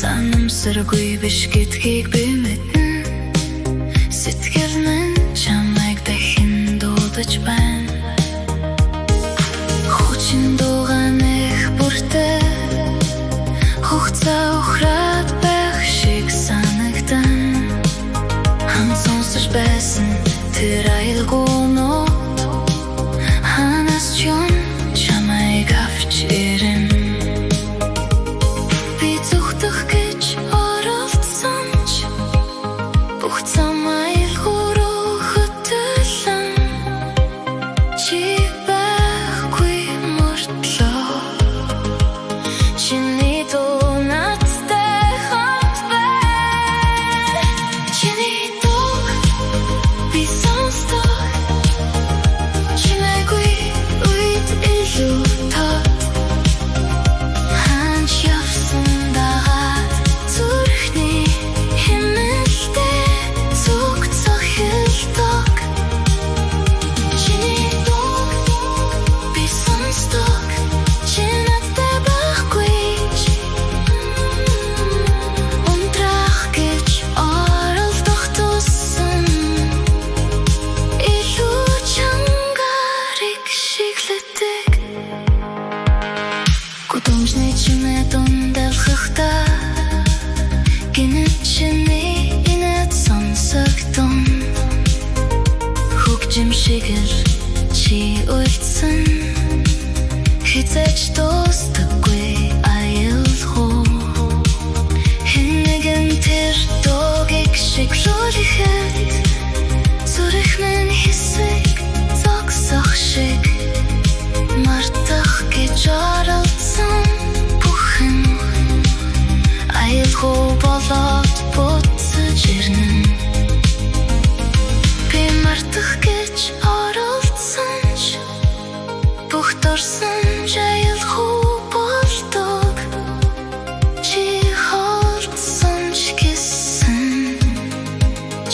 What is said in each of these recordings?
Санамсаргүй биш гэдгийг би мэднэ. Сэтгэл минь чамайг дахин дуудаж байна. Хүчин дууган их бүртээ хугацаа ухраад байх шиг санагдан. Хамт сонсож байсан тэр аюулгүй нот ханаас ч юм чамайг авч ирэн. Би зүхдэх гэж оролдсон ч бүх замаа илгүүрөө хөтөлөн чи байхгүй мөртлөө. Чиний дуу надтай хамт байна. Чиний дуу би сонсдог. Чимээгүй үед илүү тод ханч явсан дагаад зүрхний хэмнэлтэй зүгцөх хэлдэг. Чиний дуу би сонсдог. Чи надтай байхгүй ч унтрах гэж оролдох тусам илүү чангарыг шиглэдэг. Гудамжны чимээ дундалхахтаа гинэт чиний инэт сонсогдсон. Хөгжим шиг л чи үлдсэн. Хизээч дуустдаггүй аюулгүй. Хэн нэгэн тэр дуугийг шиглүүлэхэд зүрх минь хэсэг зогсох шиг мартах гэж оролдсон. Бүхэн аюулгүй болоод буцаж ирнэ. Би мартах гэж оролдсон ч бүх дурсан ч аюулгүй болдог. Чи хордсон ч гэсэн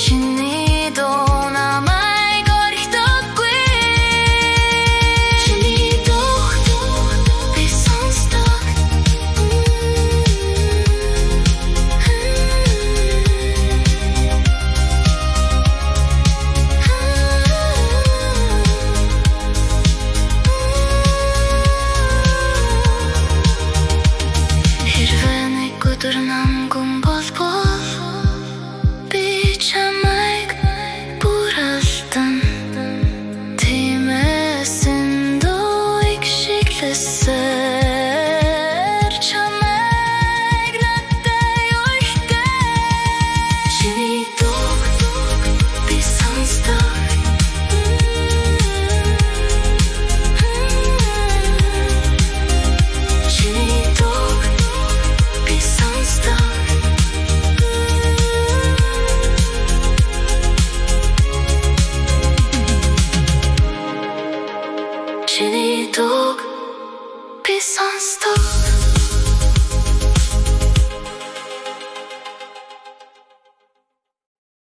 чиний дуу намайг орхидоггүй. Чиний дуу би сонсдог. Хэрвээ нэг өдөр нам